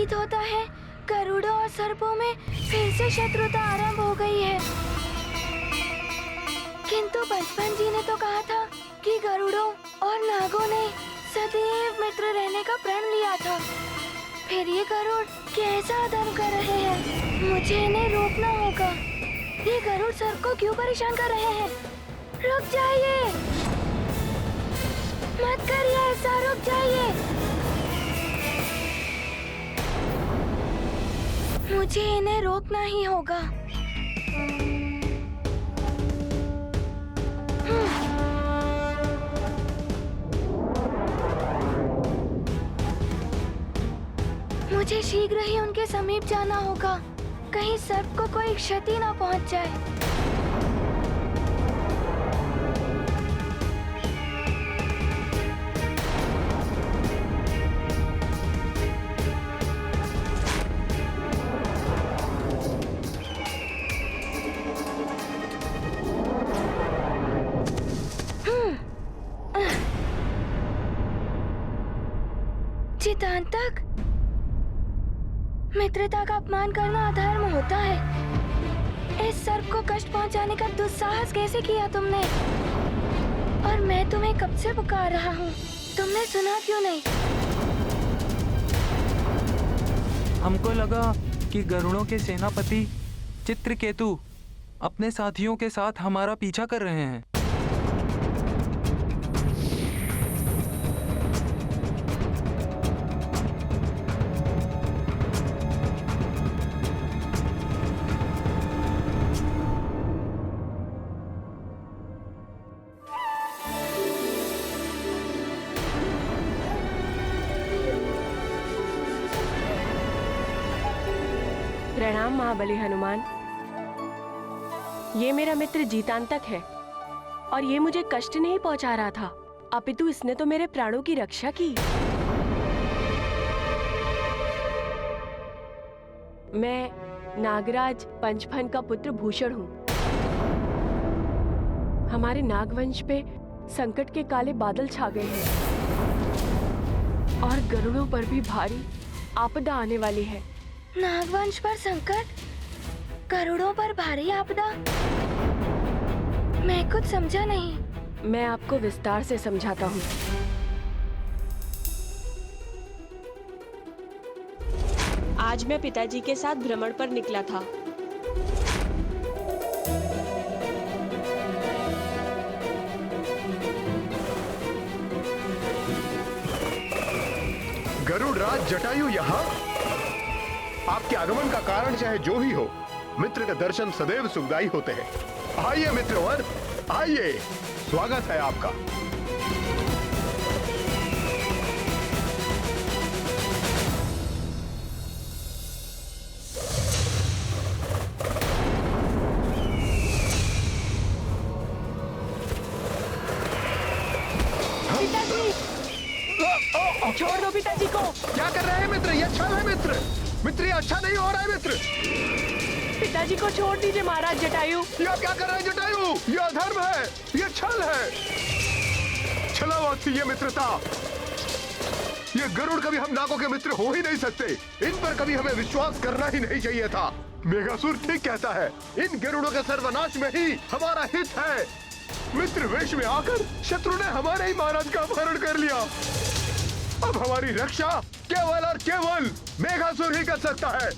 प्रतीत होता है गरुड़ों और सर्पों में फिर से शत्रुता आरंभ हो गई है। किंतु बचपन जी ने तो कहा था कि गरुड़ों और नागों ने सदैव मित्र रहने का प्रण लिया था। फिर ये गरुड़ कैसा अधर्म कर रहे हैं? मुझे इन्हें रोकना होगा। ये गरुड़ सर्प को क्यों परेशान कर रहे हैं? रुक जाइए, मत करिए ऐसा, रुक जाइए। मुझे इन्हें रोकना ही होगा। मुझे शीघ्र ही उनके समीप जाना होगा, कहीं सर्प को कोई क्षति न पहुंच जाए। चितांतक, मित्रता का अपमान करना अधर्म होता है। इस सर्प को कष्ट पहुंचाने का दुस्साहस कैसे किया तुमने? और मैं तुम्हें कब से पुकार रहा हूँ, तुमने सुना क्यों नहीं? हमको लगा कि गरुड़ों के सेनापति चित्रकेतु अपने साथियों के साथ हमारा पीछा कर रहे हैं। प्रणाम महाबली हनुमान। ये मेरा मित्र जीतांतक है और ये मुझे कष्ट नहीं पहुंचा रहा था, अपितु इसने तो मेरे प्राणों की रक्षा की। मैं नागराज पंचफन का पुत्र भूषण हूँ। हमारे नागवंश पे संकट के काले बादल छा गए हैं और गरुड़ों पर भी भारी आपदा आने वाली है। नागवंश पर संकट, गरुड़ों पर भारी आपदा? मैं कुछ समझा नहीं। मैं आपको विस्तार से समझाता हूँ। आज मैं पिताजी के साथ भ्रमण पर निकला था। गरुड़ राज जटायु यहाँ? आपके आगमन का कारण चाहे जो ही हो, मित्र के दर्शन सदैव सुखदायी होते हैं। आइए मित्रवर, आइए, स्वागत है आपका। पिताजी, छोड़ दो पिताजी को। क्या कर रहे हैं मित्र? ये छल है मित्र। मित्र, ये अच्छा नहीं हो रहा है मित्र। पिताजी को छोड़ दीजिए महाराज जटायु। ये क्या कर रहे हैं जटायु? ये अधर्म है, ये छल है। छलावत थी ये मित्रता। ये गरुड़ कभी हम नागों के मित्र हो ही नहीं सकते। इन पर कभी हमें विश्वास करना ही नहीं चाहिए था। मेघासुर ठीक कहता है, इन गरुड़ों के सर्वनाश में ही हमारा हित है। मित्र वेश में आकर शत्रु ने हमारे ही महाराज का अपहरण कर लिया। अब हमारी रक्षा केवल और केवल मेघासुर ही कर सकता है।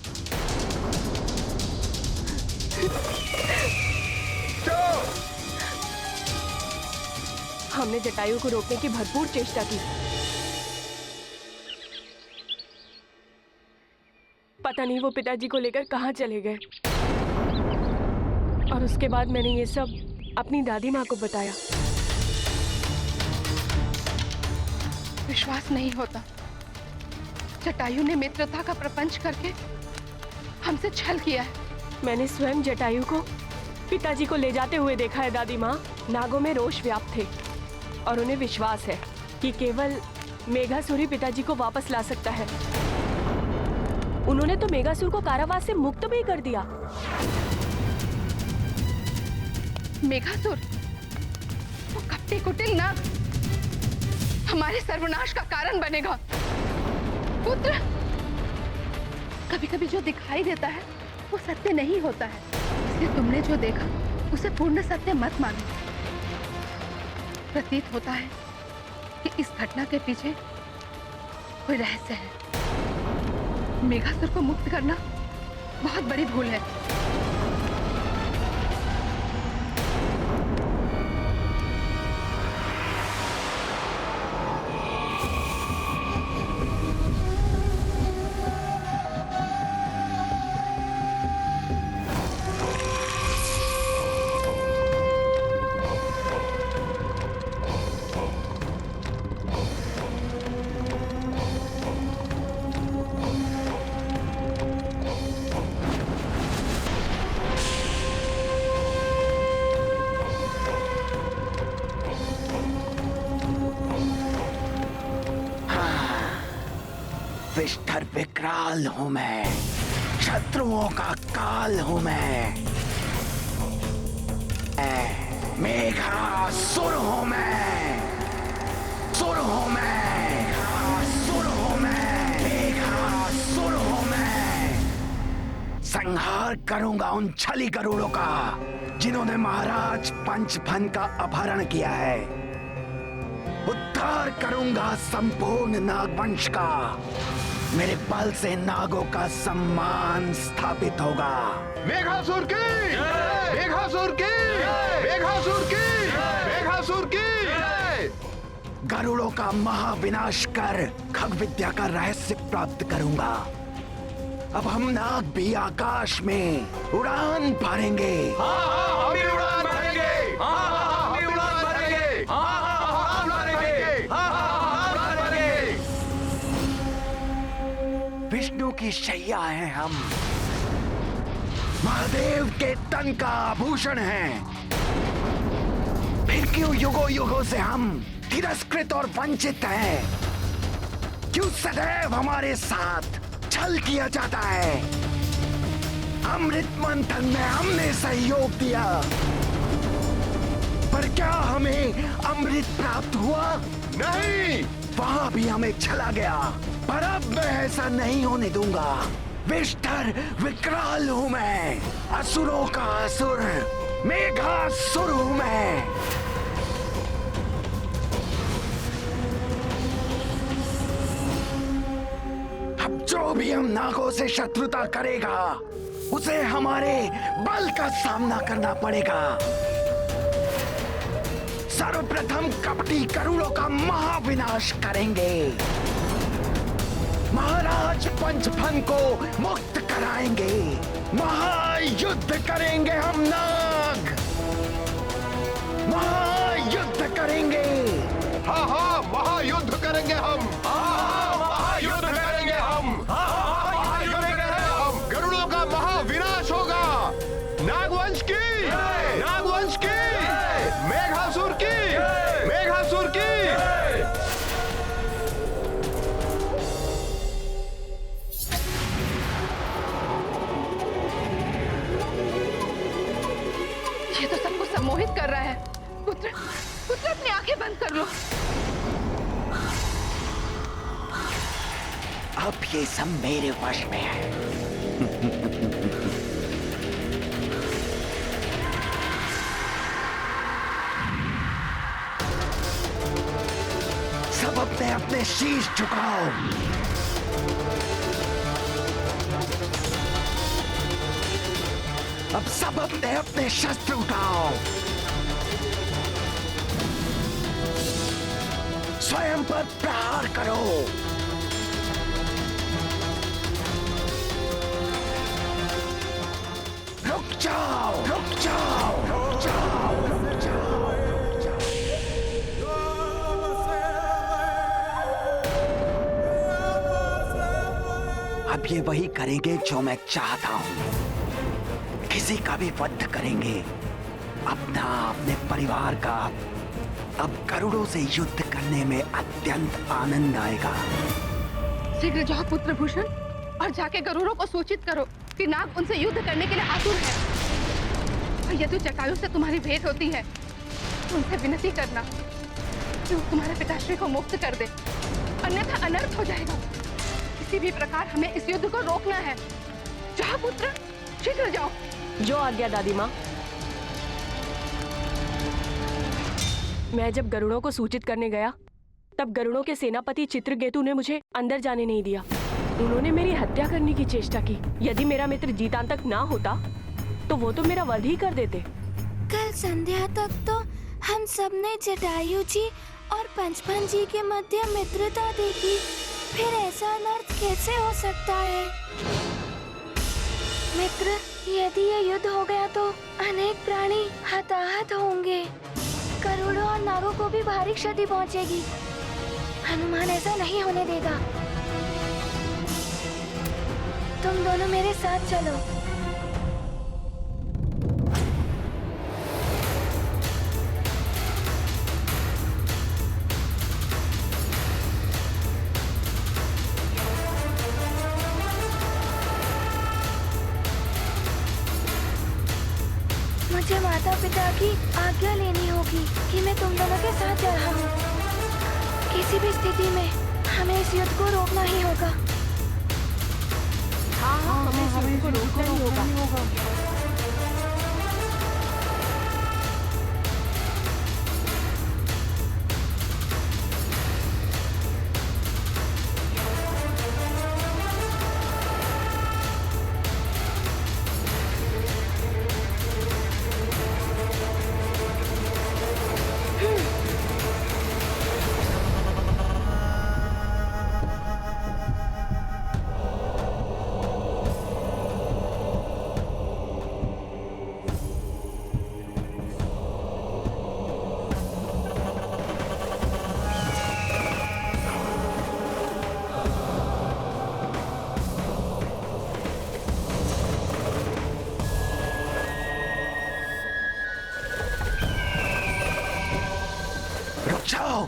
हमने जटायु को रोकने की भरपूर चेष्टा की। पता नहीं वो पिताजी को लेकर कहां चले गए। और उसके बाद मैंने ये सब अपनी दादी माँ को बताया। विश्वास नहीं होता, जटायु ने मित्रता का प्रपंच करके हमसे छल किया है। मैंने स्वयं जटायु को पिताजी को ले जाते हुए देखा है दादी माँ। नागों में रोष व्याप्त थे और उन्हें विश्वास है कि केवल मेघासुर ही पिताजी को वापस ला सकता है। उन्होंने तो मेघासुर को कारावास से मुक्त भी कर दिया। मेघासुर, वो कपटी कुटिल नाग हमारे सर्वनाश का कारण बनेगा। पुत्र, कभी कभी जो दिखाई देता है वो सत्य नहीं होता है, इसलिए तुमने जो देखा उसे पूर्ण सत्य मत मानो। प्रतीत होता है कि इस घटना के पीछे कोई रहस्य है। मेघासुर को मुक्त करना बहुत बड़ी भूल है। विष्ठर विकराल हूं मैं, शत्रुओं का काल हूं मैं। मेघासुर हूं मैं, सुर हूं मैं, सुर हूं मैं, मेघासुर हूं मैं। संहार करूंगा उन छली गरुड़ों का जिन्होंने महाराज पंचफन का अपहरण किया है। उद्धार करूंगा संपूर्ण नागवंश का। मेरे बल से नागों का सम्मान स्थापित होगा। मेघासुर की, मेघासुर की, मेघासुर की, मेघासुर की। गरुड़ों का महाविनाश कर खग विद्या का रहस्य प्राप्त करूंगा। अब हम नाग भी आकाश में उड़ान भरेंगे। हम भी उड़ान भरेंगे। हम भी उड़ान भरेंगे। उड़ान भरेंगे। उड़ान भरेंगे। विष्णु की शैया है हम, महादेव के तन का आभूषण है। फिर क्यों युगों युगों से हम तिरस्कृत और वंचित हैं? क्यों सदैव हमारे साथ छल किया जाता है? अमृत मंथन में हमने सहयोग दिया, पर क्या हमें अमृत प्राप्त हुआ? नहीं, वहां भी हमें छला गया, पर अब मैं ऐसा नहीं होने दूंगा। विष्ठर विकराल हूं मैं, असुरों का असुर, मेघासुर हूं मैं। अब जो भी हम नागों से शत्रुता करेगा उसे हमारे बल का सामना करना पड़ेगा। सर्वप्रथम कपटी गरुड़ों का महाविनाश करेंगे। महाराज पंचफन को मुक्त कराएंगे। महायुद्ध करेंगे हम नाग, महायुद्ध करेंगे। हाँ हाँ, महायुद्ध करेंगे हम। हाँ, महायुद्ध करेंगे हम। महायुद्ध करेंगे हम। गरुड़ों का महाविनाश होगा। नागवंश की, नागवंश की, मेघासुर की, मेघासुर की। ये तो सबको सम्मोहित कर रहा है। पुत्र, पुत्र अपनी आंखें बंद कर लो। अब ये सब मेरे वश में है। सब अपने अपने शीश झुकाओ। अब सब अपने अपने शस्त्र उठाओ। स्वयं पर प्रहार करो। रुक जाओ, रुक जाओ, रुक जाओ, रुक जाओ, रुक जाओ। अब ये वही करेंगे जो मैं चाहता हूं। किसी का भी वध करेंगे, अपना, अपने परिवार का। अब गरुड़ों से युद्ध करने में अत्यंत आनंद आएगा। शीघ्र जाओ पुत्रभूषण और जाके गरुड़ों को सूचित करो कि नाग उनसे युद्ध करने के लिए आतुर है। और यदि जटायु से तुम्हारी भेंट होती है तो उनसे विनती करना कि वो तुम्हारे पिताश्री को मुक्त कर दे, अन्यथा अनर्थ हो जाएगा। किसी भी प्रकार हमें इस युद्ध को रोकना है। जाओ पुत्र, शीघ्र जाओ। जो आज्ञा दादी माँ। मैं जब गरुड़ों को सूचित करने गया तब गरुड़ों के सेनापति चित्रकेतु ने मुझे अंदर जाने नहीं दिया। उन्होंने मेरी हत्या करने की चेष्टा की। यदि मेरा मित्र जीतांतक ना होता तो वो तो मेरा वध ही कर देते। कल संध्या तक तो हम सब ने जटायु जी और पंचफन जी के मध्य मित्रता देखी, फिर ऐसा अनर्थ कैसे हो सकता है? मित्र, यदि ये युद्ध हो गया तो अनेक प्राणी हताहत होंगे। गरुड़ों और नागों को भी भारी क्षति पहुंचेगी। हनुमान ऐसा नहीं होने देगा। तुम दोनों मेरे साथ चलो। मुझे माता पिता की आज्ञा लेनी होगी कि मैं तुम दोनों के साथ जा रहा हूँ। किसी भी स्थिति में हमें इस युद्ध को रोकना ही होगा। हाँ, हमें इस युद्ध को रोकना ही होगा। जाओ।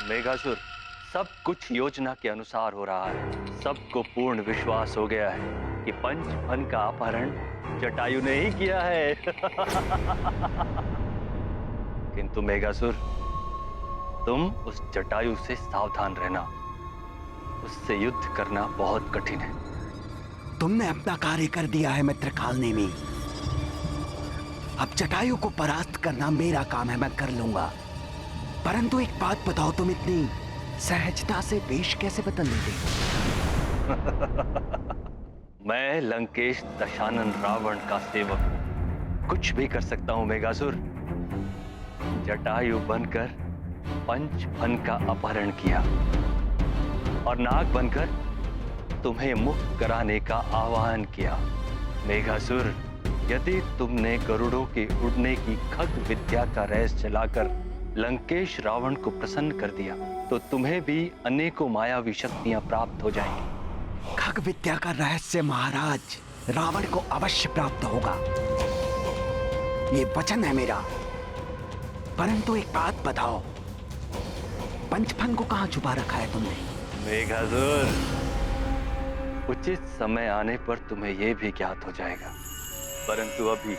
मेघासुर, सब कुछ योजना के अनुसार हो रहा है। सबको पूर्ण विश्वास हो गया है कि पंचफन का अपहरण जटायु ने ही किया है। किंतु मेघासुर, तुम उस जटायु से सावधान रहना। उससे युद्ध करना बहुत कठिन है। तुमने अपना कार्य कर दिया है मित्र कालनेमी। अब जटायु को परास्त करना मेरा काम है, मैं कर लूंगा। परंतु एक बात बताओ, तुम इतनी सहजता से वेश कैसे बदल लेते? मैं लंकेश दशानन रावण का सेवक हूं। कुछ भी कर सकता हूं मेघासुर। जटायु बनकर पंचफन का अपहरण किया और नाग बनकर तुम्हें मुक्त कराने का आह्वान किया। मेघासुर, यदि तुमने गरुड़ों के उड़ने की खग विद्या का रहस्य चलाकर लंकेश रावण को प्रसन्न कर दिया तो तुम्हें भी अनेकों मायावी शक्तियां प्राप्त हो जाएंगी। खग विद्या का रहस्य महाराज रावण को अवश्य प्राप्त होगा, ये वचन है मेरा। परंतु एक बात बताओ, पंचफन को कहां छुपा रखा है तुमने? मेघासुर, उचित समय आने पर तुम्हें यह भी ज्ञात हो जाएगा। परंतु अभी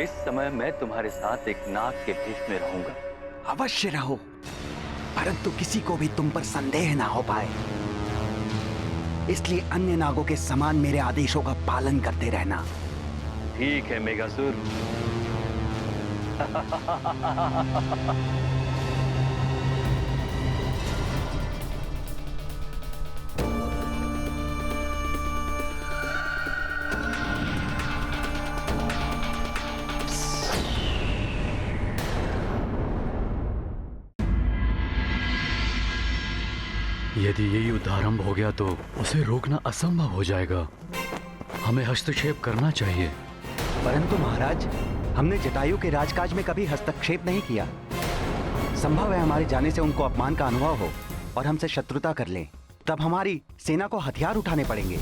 इस समय मैं तुम्हारे साथ एक नाग के भेष में रहूंगा। अवश्य रहो, परंतु किसी को भी तुम पर संदेह ना हो पाए, इसलिए अन्य नागों के समान मेरे आदेशों का पालन करते रहना। ठीक है मेघासुर। यदि ये युद्ध आरंभ हो गया तो उसे रोकना असंभव हो जाएगा। हमें हस्तक्षेप करना चाहिए। परंतु महाराज, हमने जटायु के राजकाज में कभी हस्तक्षेप नहीं किया। संभव है हमारे जाने से उनको अपमान का अनुभव हो और हमसे शत्रुता कर लें। तब हमारी सेना को हथियार उठाने पड़ेंगे।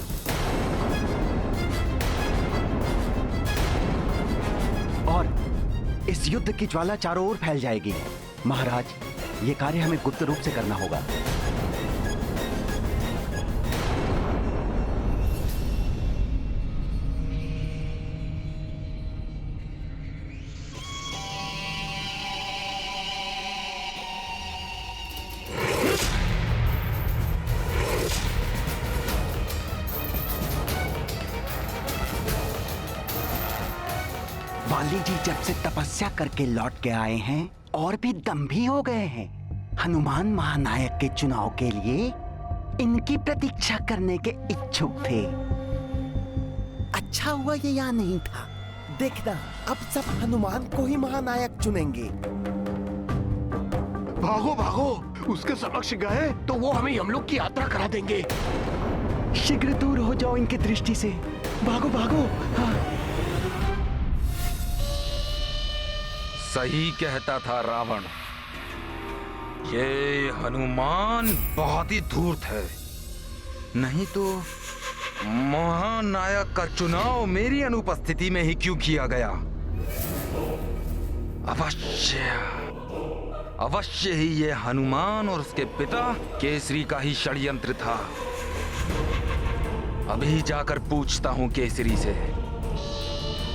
और इस युद्ध की ज्वाला चारों ओर फैल जाएगी। महाराज, ये कार्य हमें गुप्त रूप से करना होगा। बाली जी जब से तपस्या करके लौट के आए हैं और भी दम भी हो गए हैं। हनुमान महानायक के चुनाव के लिए इनकी प्रतीक्षा करने के इच्छुक थे। अच्छा हुआ ये यहाँ नहीं था। देखना, अब सब हनुमान को ही महानायक चुनेंगे। भागो भागो, उसके समक्ष गए तो वो हमें यमलोक की यात्रा करा देंगे। शीघ्र दूर हो जाओ इनकी दृष्टि से। भागो भागो। हाँ। सही कहता था रावण, ये हनुमान बहुत ही धूर्त है। नहीं तो महानायक का चुनाव मेरी अनुपस्थिति में ही क्यों किया गया? अवश्य ही ये हनुमान और उसके पिता केसरी का ही षड्यंत्र था। अभी जाकर पूछता हूं केसरी से,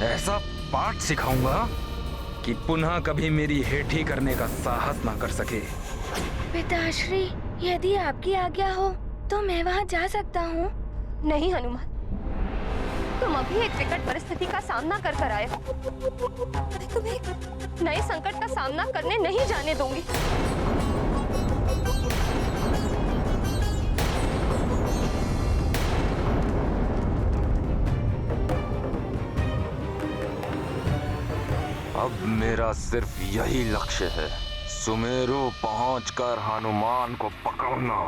ऐसा पाठ सिखाऊंगा कि पुनः कभी मेरी हेठी करने का साहस ना कर सके। पिताश्री, यदि आपकी आज्ञा हो तो मैं वहाँ जा सकता हूँ। नहीं हनुमान, तुम अभी एक विकट परिस्थिति का सामना कर कर आए हो। मैं तुम्हें एक नए संकट का सामना करने नहीं जाने दूंगी। अब मेरा सिर्फ यही लक्ष्य है, सुमेरु पहुंचकर हनुमान को पकड़ना।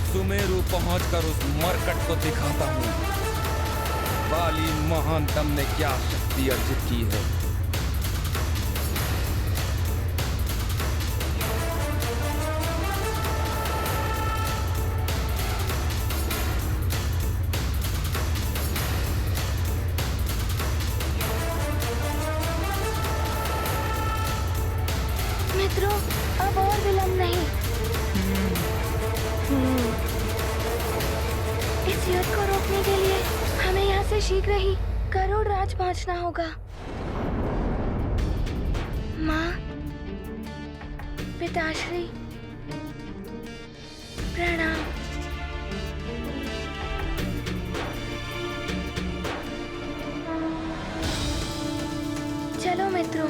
सुमेरु पहुंचकर उस मरकट को दिखाता हूं, बाली महानतम ने क्या शक्ति अर्जित की है। मित्रों, अब और विलंब नहीं। इस युद्ध को रोकने के लिए हमें यहाँ से शीघ्र ही गरुड़ राज पहुँचना होगा। माँ, पिताश्री, प्रणाम। चलो मित्रों।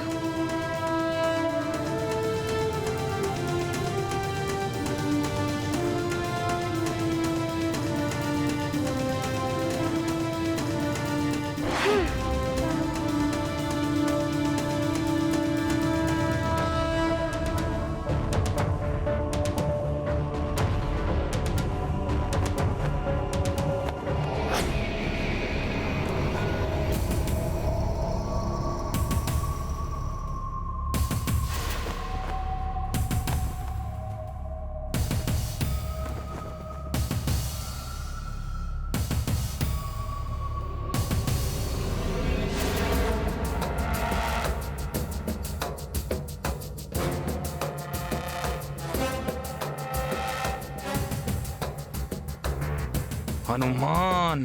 हनुमान,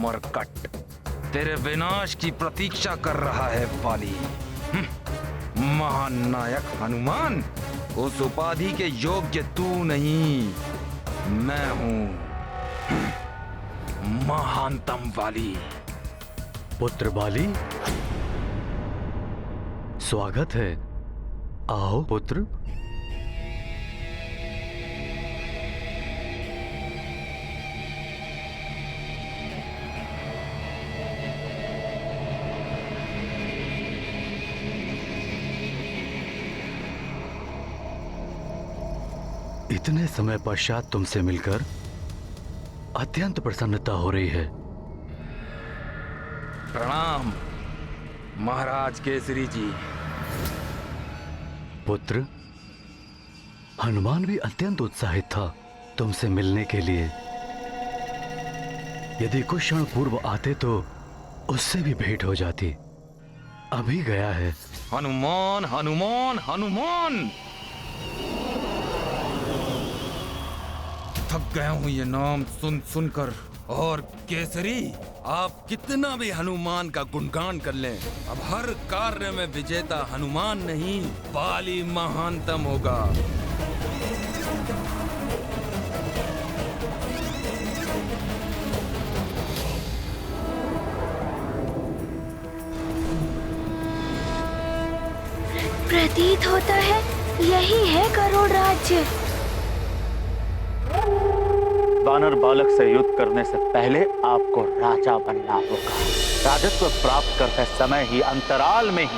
मरकट तेरे विनाश की प्रतीक्षा कर रहा है बाली। महानायक हनुमान, उस उपाधि के योग्य तू नहीं, मैं हूं महानतम बाली। पुत्र बाली, स्वागत है। आओ पुत्र। इतने समय पश्चात तुमसे मिलकर अत्यंत प्रसन्नता हो रही है। प्रणाम महाराज केसरी जी। पुत्र, हनुमान भी अत्यंत उत्साहित था तुमसे मिलने के लिए। यदि कुछ क्षण पूर्व आते तो उससे भी भेंट हो जाती। अभी गया है। हनुमान हनुमान हनुमान, थक गया हूं ये नाम सुन सुनकर। और केसरी, आप कितना भी हनुमान का गुणगान कर लें, अब हर कार्य में विजेता हनुमान नहीं, बाली महानतम होगा। प्रतीत होता है यही है गरुड़ राज्य। वानर बालक से युद्ध करने से पहले आपको राजा बनना होगा। राजत्व प्राप्त करते समय ही, अंतराल में ही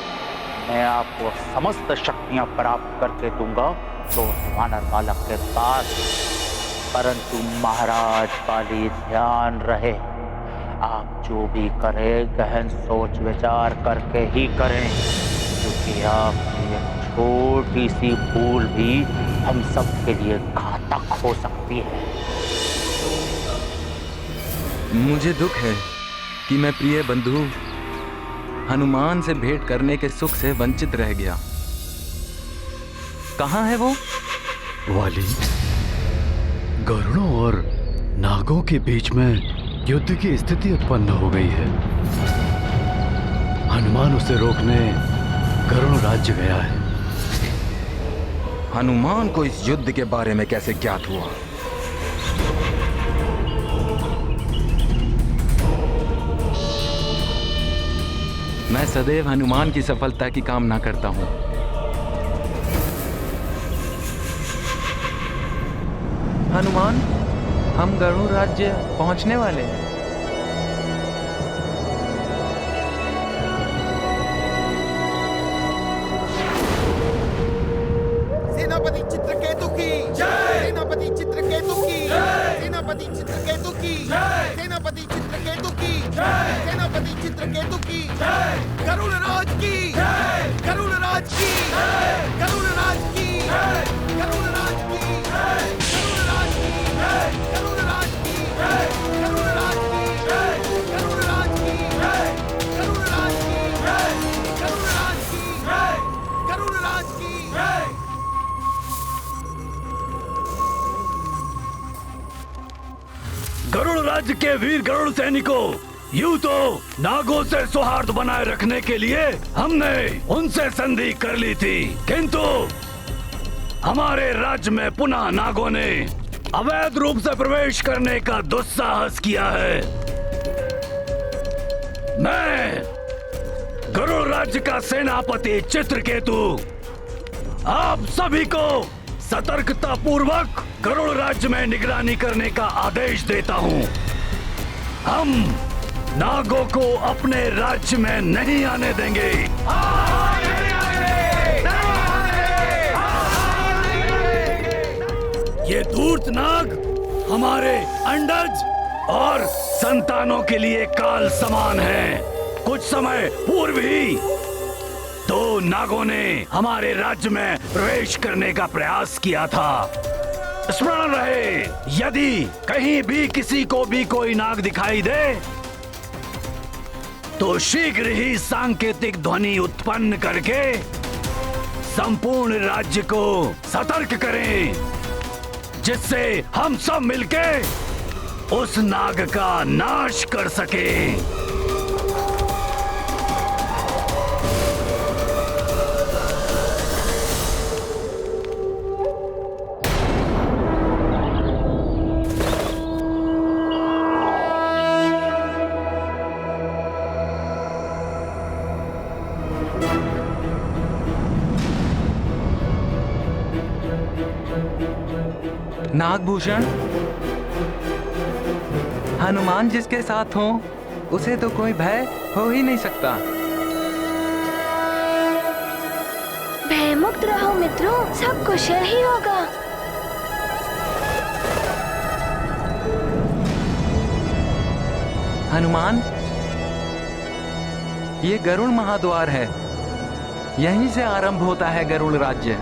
मैं आपको समस्त शक्तियां प्राप्त करके दूंगा तो वानर बालक के पास। परंतु महाराज बाली, ध्यान रहे, आप जो भी करें गहन सोच विचार करके ही करें, क्योंकि आपकी एक छोटी सी भूल भी हम सब के लिए घातक हो सकती है। मुझे दुख है कि मैं प्रिय बंधु हनुमान से भेंट करने के सुख से वंचित रह गया। कहाँ है वो? वाली, गरुड़ों और नागों के बीच में युद्ध की स्थिति उत्पन्न हो गई है। हनुमान उसे रोकने गरुड़ राज्य गया है। हनुमान को इस युद्ध के बारे में कैसे ज्ञात हुआ? मैं सदैव हनुमान की सफलता की कामना करता हूं। हनुमान, हम गरुड़ राज्य पहुंचने वाले हैं। सेनापति चित्रकेतु की जय। सेनापति चित्रकेतु की जय। सेनापति चित्रकेतु की जय। सेनापति चित्रकेतु की जय। सेनापति चित्रकेतु की जय। गरुड़ राज की जय। गरुड़ राज की जय। गरुड़ राज की जय। गरुड़ राज की जय। गरुड़ राज की जय। गरुड़ राज की जय। गरुड़ राज की जय। गरुड़ राज की जय। गरुड़ राज की जय। गरुड़ राज की जय। गरुड़ राज की जय। गरुड़ राज्य के वीर गरुड़ सैनिकों, यूं तो नागों से सौहार्द बनाए रखने के लिए हमने उनसे संधि कर ली थी, किंतु हमारे राज्य में पुनः नागों ने अवैध रूप से प्रवेश करने का दुस्साहस किया है। मैं गरुड़ राज्य का सेनापति चित्रकेतु आप सभी को सतर्कता पूर्वक गरुड़ राज्य में निगरानी करने का आदेश देता हूं। हम नागों को अपने राज्य में नहीं आने देंगे। ये धूर्त नाग हमारे अंडज और संतानों के लिए काल समान है। कुछ समय पूर्व ही दो नागों ने हमारे राज्य में प्रवेश करने का प्रयास किया था। स्मरण रहे, यदि कहीं भी किसी को भी कोई नाग दिखाई दे तो शीघ्र ही सांकेतिक ध्वनि उत्पन्न करके संपूर्ण राज्य को सतर्क करें, जिससे हम सब मिलके उस नाग का नाश कर सकें। नागभूषण, हनुमान जिसके साथ हो उसे तो कोई भय हो ही नहीं सकता। भयमुक्त रहो मित्रों, सब कुशल ही होगा। हनुमान, ये गरुड़ महाद्वार है, यहीं से आरंभ होता है गरुड़ राज्य।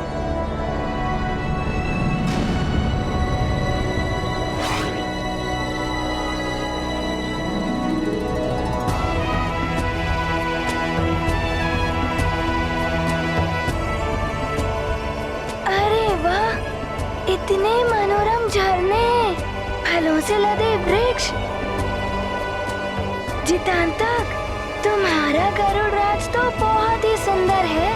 अरे वाह, इतने मनोरम झरने, फलों से लदे वृक्ष। जितांतक, तुम्हारा गरुड़ राज तो बहुत ही सुंदर है।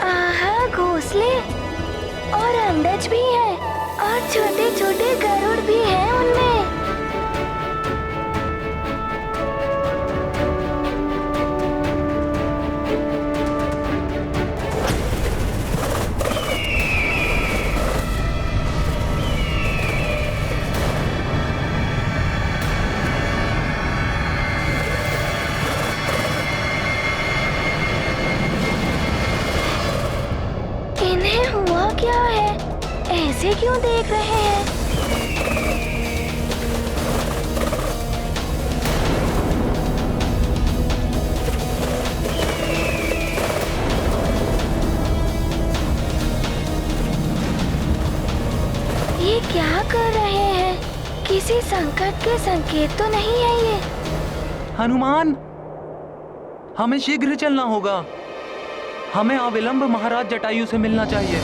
आहा, घोंसले और अंडज भी हैं और छोटे छोटे गरुड़ भी हैं उनमें। इन्हें हुआ क्या है? ऐसे क्यों देख रहे हैं? ये क्या कर रहे हैं? किसी संकट के संकेत तो नहीं है ये? हनुमान, हमें शीघ्र चलना होगा। हमें अविलंब महाराज जटायु से मिलना चाहिए।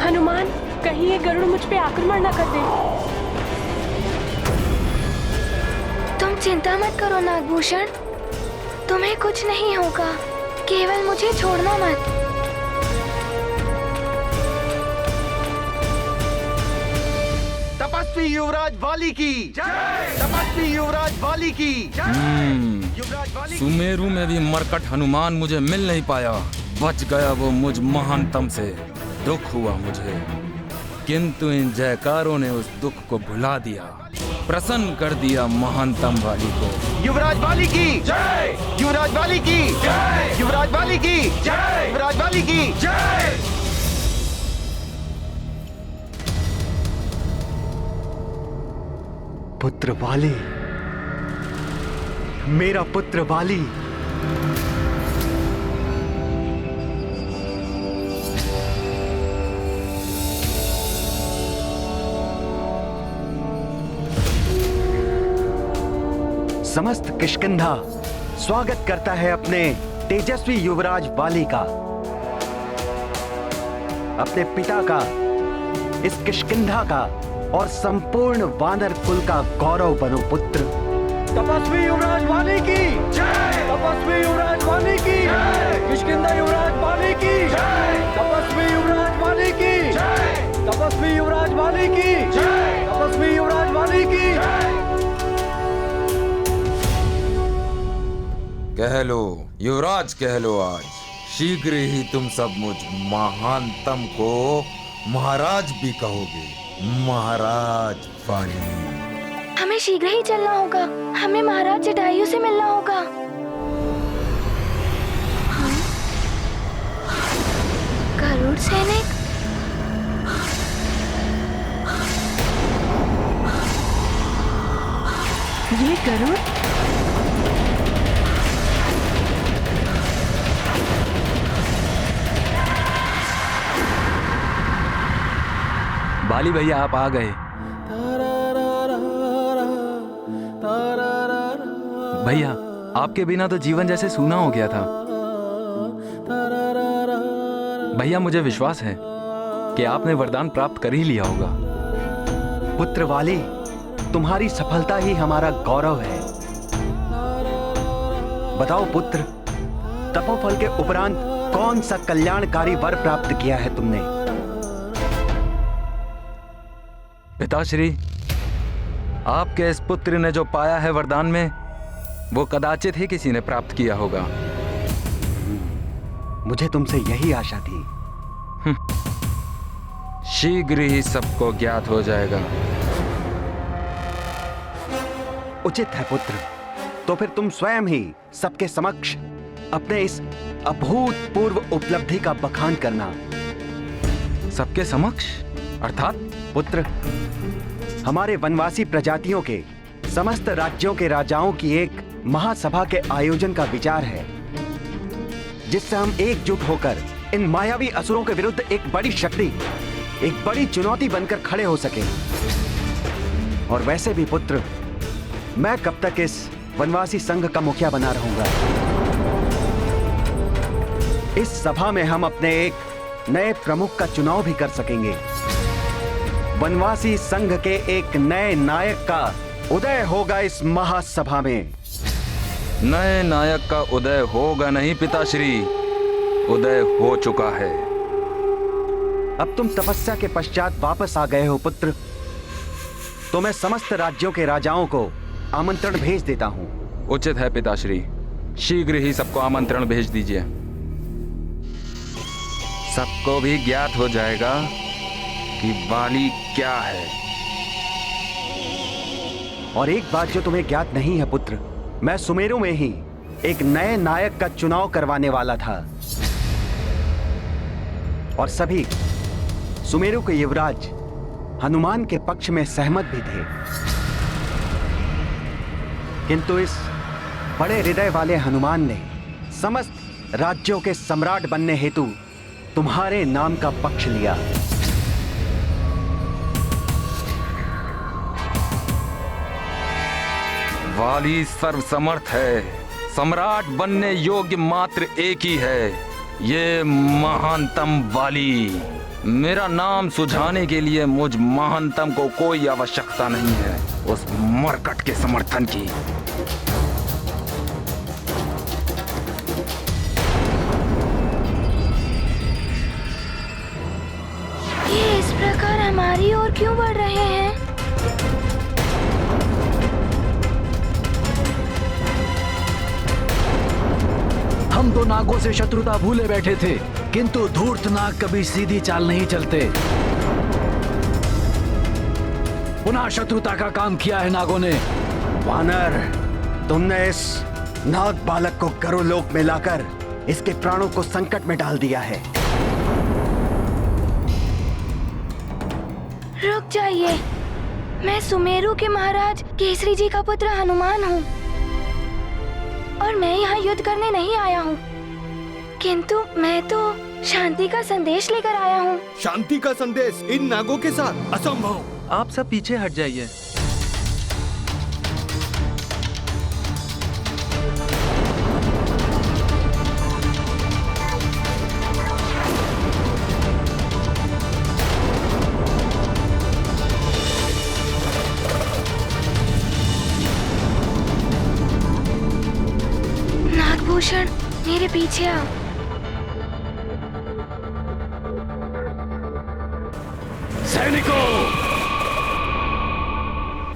हनुमान, कहीं ये गरुड़ मुझ पे आक्रमण न कर दे। तुम चिंता मत करो नागभूषण, तुम्हें कुछ नहीं होगा, केवल मुझे छोड़ना मत। तपस्वी युवराज वाली की जय। तपस्वी युवराज वाली की जय। युवराज वाली सुमेरु में भी मरकट हनुमान मुझे मिल नहीं पाया। बच गया वो मुझ महानतम से। दुख हुआ मुझे, किंतु इन जयकारों ने उस दुख को भुला दिया, प्रसन्न कर दिया महानतम वाली को। युवराज वाली की जय। युवराज वाली की जय। युवराज वाली की जय। युवराज वाली की जय। पुत्र वाली, मेरा पुत्र वाली, समस्त किष्किंधा स्वागत करता है अपने तेजस्वी युवराज वाली का। अपने पिता का, इस किष्किंधा का और संपूर्ण वानर कुल का गौरव बनो पुत्र। तपस्वी युवराज वाली की जय। तपस्वी युवराज वाली की जय। किष्किंधा युवराज वाली की जय। तपस्वी युवराज वाली की जय। तपस्वी युवराज वाली की जय। तपस्वी युवराज वाली की जय। कह लो युवराज, कह लो आज शीघ्र ही तुम सब मुझ महानतम को महाराज भी कहोगे। महाराज वाली। हमें शीघ्र ही चलना होगा, हमें महाराज जटायु से मिलना होगा। गरुड़ सैनिक, ये गरुड़? बाली भैया, आप आ गए। भैया, आपके बिना तो जीवन जैसे सूना हो गया था। भैया, मुझे विश्वास है कि आपने वरदान प्राप्त कर ही लिया होगा। पुत्र वाली, तुम्हारी सफलता ही हमारा गौरव है। बताओ पुत्र, तपोफल के उपरांत कौन सा कल्याणकारी वर प्राप्त किया है तुमने? पिताश्री, आपके इस पुत्र ने जो पाया है वरदान में, वो कदाचित ही किसी ने प्राप्त किया होगा। मुझे तुमसे यही आशा थी। शीघ्र ही सबको ज्ञात हो जाएगा। उचित है पुत्र, तो फिर तुम स्वयं ही सबके समक्ष अपने इस अभूतपूर्व उपलब्धि का बखान करना। सबके समक्ष अर्थात? पुत्र, हमारे वनवासी प्रजातियों के समस्त राज्यों के राजाओं की एक महासभा के आयोजन का विचार है, जिससे हम एकजुट होकर इन मायावी असुरों के विरुद्ध एक बड़ी शक्ति, एक बड़ी चुनौती बनकर खड़े हो सके। और वैसे भी पुत्र, मैं कब तक इस वनवासी संघ का मुखिया बना रहूंगा। इस सभा में हम अपने एक नए प्रमुख का चुनाव भी कर सकेंगे। वनवासी संघ के एक नए नायक का उदय होगा इस महासभा में। नए नायक का उदय होगा नहीं पिताश्री, उदय हो चुका है। अब तुम तपस्या के पश्चात वापस आ गए हो पुत्र, तो मैं समस्त राज्यों के राजाओं को आमंत्रण भेज देता हूं। उचित है पिताश्री, शीघ्र ही सबको आमंत्रण भेज दीजिए। सबको भी ज्ञात हो जाएगा कि वाली क्या है। और एक बात जो तुम्हें ज्ञात नहीं है पुत्र, मैं सुमेरु में ही एक नए नायक का चुनाव करवाने वाला था, और सभी सुमेरु के युवराज हनुमान के पक्ष में सहमत भी थे। किंतु इस बड़े हृदय वाले हनुमान ने समस्त राज्यों के सम्राट बनने हेतु तुम्हारे नाम का पक्ष लिया। वाली सर्वसमर्थ है, सम्राट बनने योग्य मात्र एक ही है, ये महानतम वाली। मेरा नाम सुझाने के लिए मुझ महानतम को कोई आवश्यकता नहीं है उस मरकट के समर्थन की। ये इस प्रकार हमारी ओर क्यों बढ़ रहे हैं? हम तो नागों से शत्रुता भूले बैठे थे, किंतु धूर्त नाग कभी सीधी चाल नहीं चलते। पुनः शत्रुता का काम किया है नागों ने। वानर, तुमने इस नाग बालक को गरुलोक में लाकर इसके प्राणों को संकट में डाल दिया है। रुक जाइए, मैं सुमेरु के महाराज केसरी जी का पुत्र हनुमान हूँ, और मैं यहाँ युद्ध करने नहीं आया हूँ, किंतु मैं तो शांति का संदेश लेकर आया हूँ। शांति का संदेश इन नागों के साथ? असंभव। आप सब पीछे हट जाइए। नागभूषण, मेरे पीछे आओ। सैनिकों!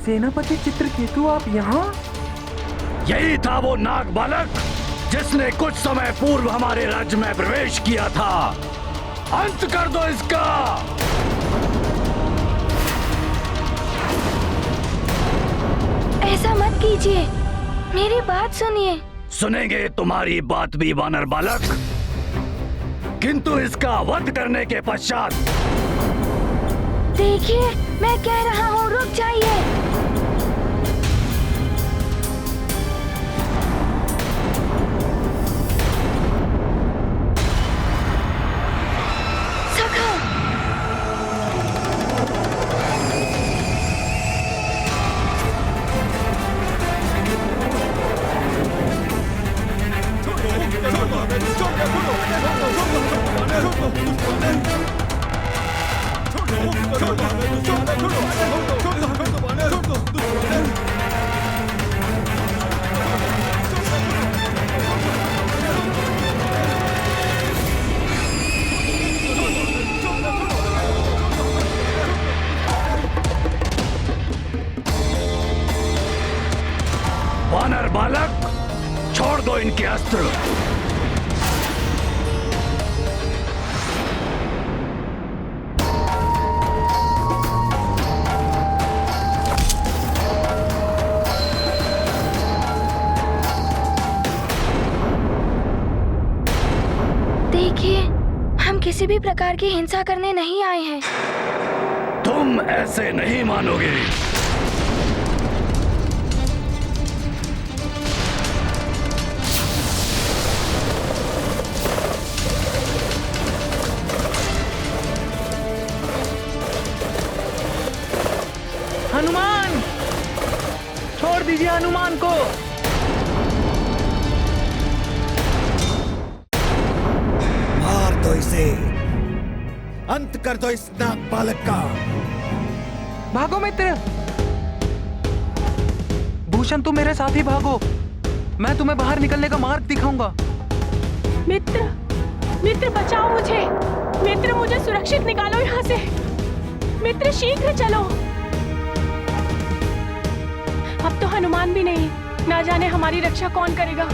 सेनापति चित्रकेतु, आप यहाँ? यही था वो नाग बालक जिसने कुछ समय पूर्व हमारे राज्य में प्रवेश किया था। अंत कर दो इसका। ऐसा मत कीजिए, मेरी बात सुनिए। सुनेंगे तुम्हारी बात भी वानर बालक, किंतु इसका वध करने के पश्चात। देखिए, मैं कह रहा हूँ, रुक जाइए। सखा, वानर बालक, के अस्त्र। देखिए, हम किसी भी प्रकार की हिंसा करने नहीं आए हैं। तुम ऐसे नहीं मानोगे। हनुमान, छोड़ दीजिए हनुमान को। मार दो इसे, अंत कर दो इस नाग बालक का। भागो मित्र, भूषण तुम मेरे साथ ही भागो। मैं तुम्हें बाहर निकलने का मार्ग दिखाऊंगा। मित्र, मित्र बचाओ मुझे। मित्र, मुझे सुरक्षित निकालो यहाँ से। मित्र, शीघ्र चलो। अब तो हनुमान भी नहीं, ना जाने हमारी रक्षा कौन करेगा।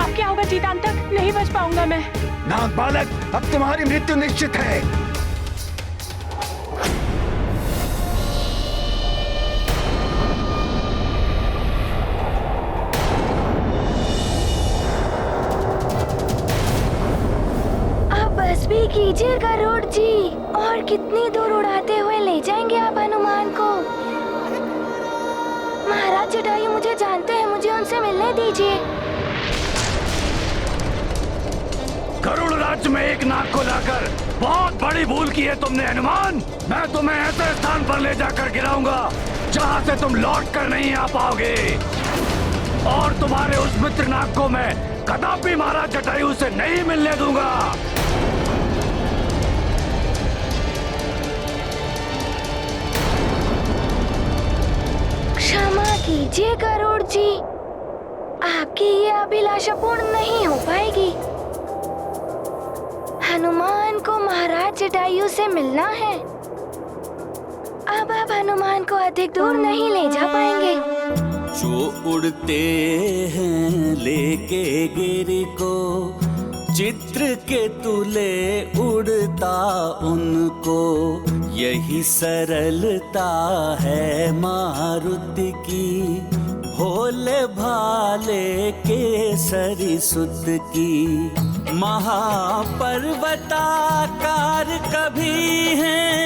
अब क्या होगा जीतान तक? नहीं बच पाऊंगा मैं। नाग बालक, अब तुम्हारी मृत्यु निश्चित है। अब बस भी कीजिए गरुड़ जी। और कितनी दूर उड़ाते हुए ले जाएंगे आप हनुमान को? महाराज जटायु मुझे जानते हैं, मुझे उनसे मिलने दीजिए। गरुड़ राज्य में एक नाग को लाकर बहुत बड़ी भूल की है तुमने हनुमान। मैं तुम्हें ऐसे स्थान पर ले जाकर गिराऊंगा जहां से तुम लौट कर नहीं आ पाओगे। और तुम्हारे उस मित्र नाग को मैं कदापि महाराज जटायु से नहीं मिलने दूंगा। क्षमा कीजिए गरुड़ जी, आपकी ये अभिलाषा पूर्ण नहीं हो पाएगी। हनुमान को महाराज जटायु से मिलना है। अब आप हनुमान को अधिक दूर नहीं ले जा पाएंगे। जो उड़ते हैं लेके गिरी को, चित्र के तुले उड़ता उनको। यही सरलता है मारुति की, भोले भाले केसरी सुत की। महापर्वताकार कभी हैं,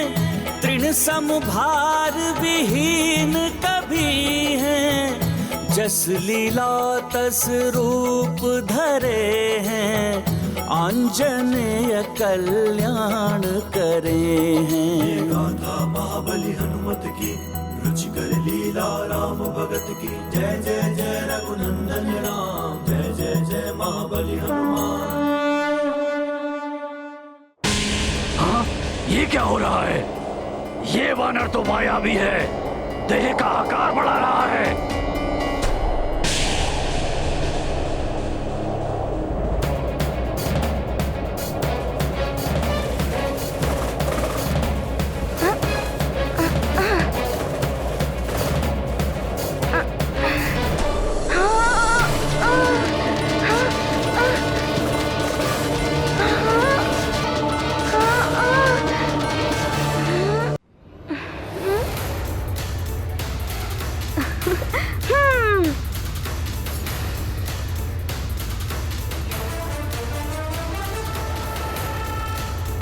तृण समभार विहीन कभी हैं। जस लीला तस रूप धरे हैं, आंजनेय कल्याण करे हैं। गाथा महाबली हनुमत की, रुचिकर लीला राम भगत की। जय जय जय रघुनंदन राम, जय जय जय महाबली हनुमान। हाँ, ये क्या हो रहा है? ये वानर तो मायावी है, देह का आकार बढ़ा रहा है।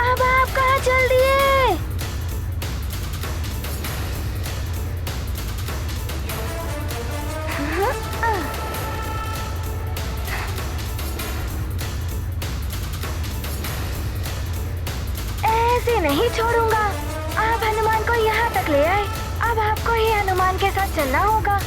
अब आप कहाँ चल दिए? ऐसे नहीं छोड़ूंगा। आप हनुमान को यहाँ तक ले आए, अब आपको ही हनुमान के साथ चलना होगा।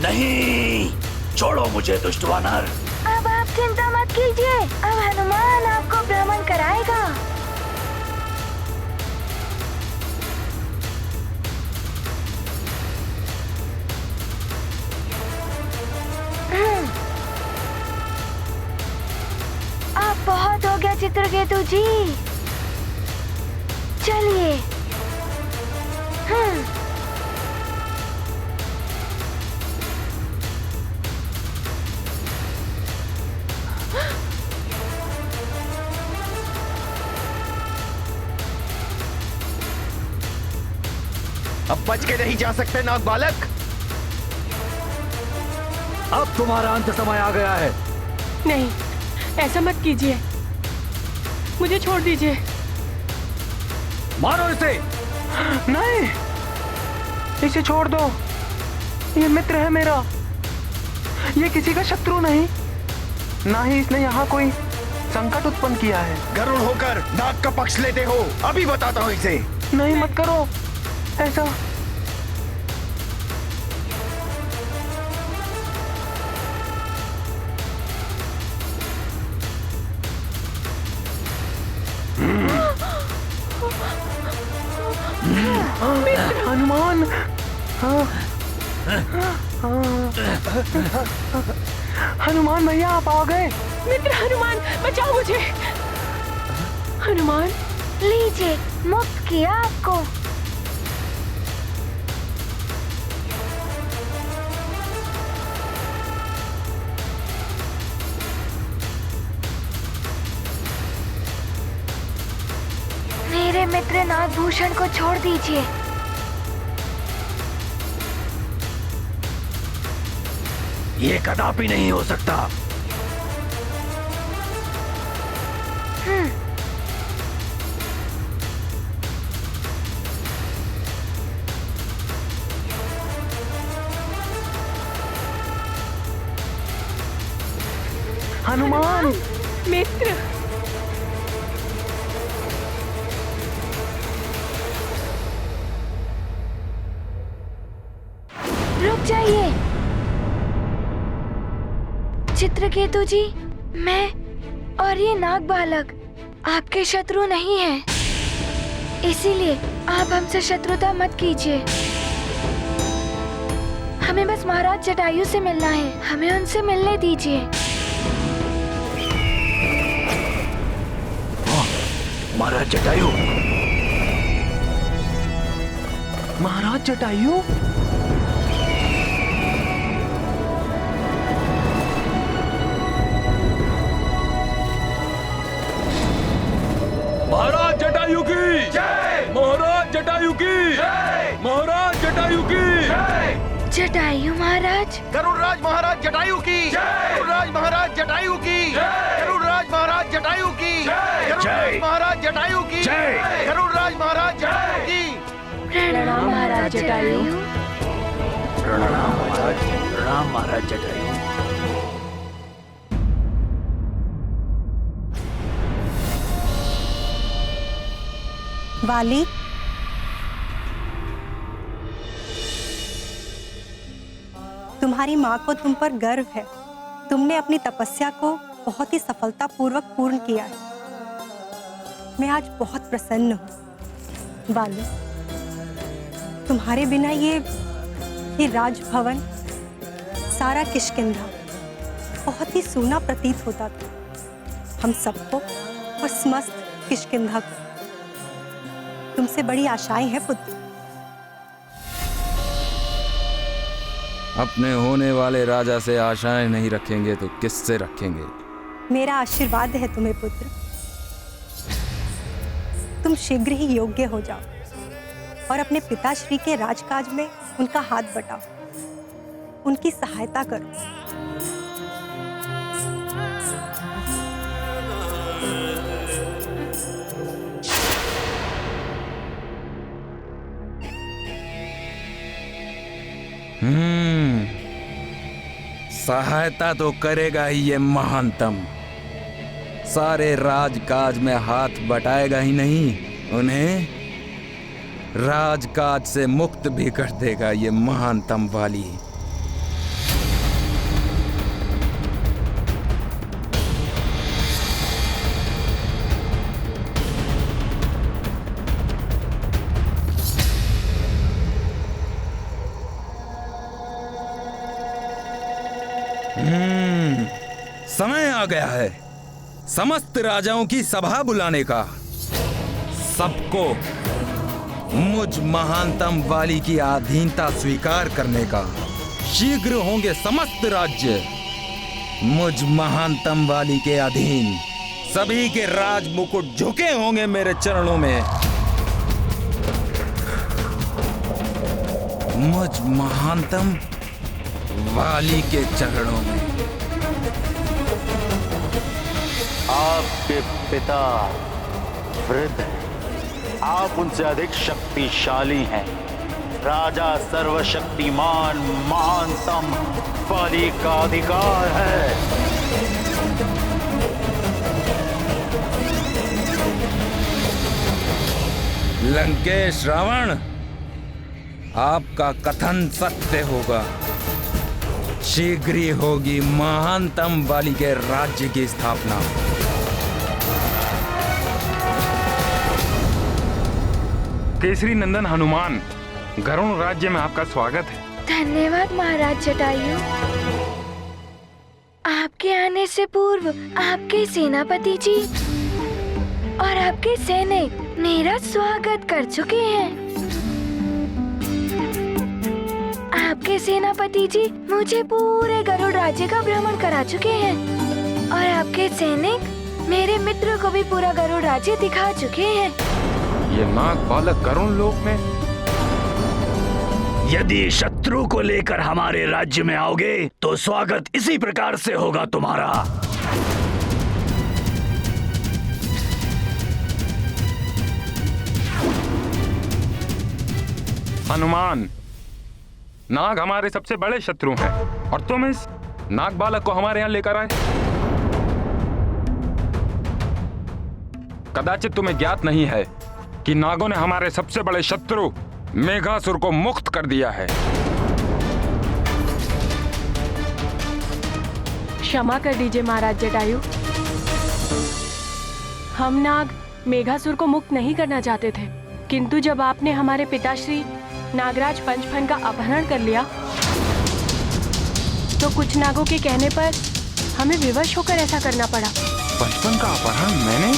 नहीं, छोड़ो मुझे दुष्ट वानर। अब आप चिंता मत कीजिए, अब हनुमान आपको भ्रमण कराएगा। हो गया चित्रकेतु जी। चलिए। अब बच के नहीं जा सकते नाग बालक। अब तुम्हारा अंत समय आ गया है। नहीं, ऐसा मत कीजिए, मुझे छोड़ दीजिए। मारो इसे। नहीं, इसे छोड़ दो। ये मित्र है मेरा, ये किसी का शत्रु नहीं, ना ही इसने यहाँ कोई संकट उत्पन्न किया है। गरुड़ होकर नाग का पक्ष लेते हो, अभी बताता हूँ इसे। नहीं, मत करो ऐसा। हनुमान, हनुमान भैया आप आ गए। मित्र हनुमान, बचाओ मुझे। हनुमान, लीजिए, मुक्त किया आपको। मेरे मित्र नागभूषण को छोड़ दीजिए। ये कदापि नहीं हो सकता। हनुमान, मित्र। रुक जाइए चित्रकेतु जी, मैं और ये नाग बालक आपके शत्रु नहीं हैं, इसीलिए आप हमसे शत्रुता मत कीजिए। हमें बस महाराज जटायु से मिलना है, हमें उनसे मिलने दीजिए। महाराज जटायु। महाराज जटायु? महाराज जटायु की जय। महाराज जटायु की जय। महाराज जटायु की जय। जटायु महाराज। गरुड़राज महाराज जटायु की जय। गरुड़राज महाराज जटायु की जय। गरुड़राज महाराज जटायु की जय। गरुड़राज महाराज जटायु की जय। गरुड़राज महाराज जटायु की। प्रणाम महाराज जटायु। प्रणाम महाराज। प्रणाम महाराज जटायु। वाली, तुम्हारी माँ को तुम पर गर्व है। तुमने अपनी तपस्या को बहुत ही सफलतापूर्वक पूर्ण किया है। मैं आज बहुत प्रसन्न हूँ। वाली, तुम्हारे बिना ये राजभवन, सारा किष्किंधा बहुत ही सूना प्रतीत होता था। हम सबको और समस्त किष्किंधा को तुमसे बड़ी आशाएं हैं पुत्र। अपने होने वाले राजा से आशाएं नहीं रखेंगे तो किससे रखेंगे? मेरा आशीर्वाद है तुम्हें पुत्र। तुम शीघ्र ही योग्य हो जाओ और अपने पिताश्री के राजकाज में उनका हाथ बटाओ, उनकी सहायता करो। सहायता तो करेगा ही ये महानतम। सारे राजकाज में हाथ बटाएगा ही नहीं, उन्हें राजकाज से मुक्त भी कर देगा ये महानतम वाली। समय आ गया है। समस्त राजाओं की सभा बुलाने का, सबको मुझ महानतम वाली की अधीनता स्वीकार करने का। शीघ्र होंगे समस्त राज्य मुझ महानतम वाली के अधीन। सभी के राज मुकुट झुके होंगे मेरे चरणों में। मुझ महानतम वाली के चरणों में। आपके पिता वृद्ध हैं, आप उनसे अधिक शक्तिशाली हैं। राजा सर्वशक्तिमान महानतम वाली का अधिकार है। लंकेश रावण, आपका कथन सत्य होगा। शीघ्र ही होगी महानतम वाली के राज्य की स्थापना। केसरी नंदन हनुमान, गरुड़ राज्य में आपका स्वागत है। धन्यवाद महाराज जटायु। आपके आने से पूर्व आपके सेनापति जी और आपके सैनिक मेरा स्वागत कर चुके हैं। आपके सेनापति जी मुझे पूरे गरुड़ राज्य का भ्रमण करा चुके हैं और आपके सैनिक मेरे मित्र को भी पूरा गरुड़ राज्य दिखा चुके हैं। ये नाग बालक गरुड़ लोक में? यदि शत्रु को लेकर हमारे राज्य में आओगे तो स्वागत इसी प्रकार से होगा तुम्हारा। हनुमान, नाग हमारे सबसे बड़े शत्रु हैं और तुम इस नाग बालक को हमारे यहाँ लेकर आए। कदाचित तुम्हें ज्ञात नहीं है कि नागों ने हमारे सबसे बड़े शत्रु मेघासुर को मुक्त कर दिया है। क्षमा कर दीजिए महाराज जटायु। हम नाग मेघासुर को मुक्त नहीं करना चाहते थे, किंतु जब आपने हमारे पिताश्री नागराज पंचफन का अपहरण कर लिया तो कुछ नागों के कहने पर हमें विवश होकर ऐसा करना पड़ा। पंचफन का अपहरण मैंने?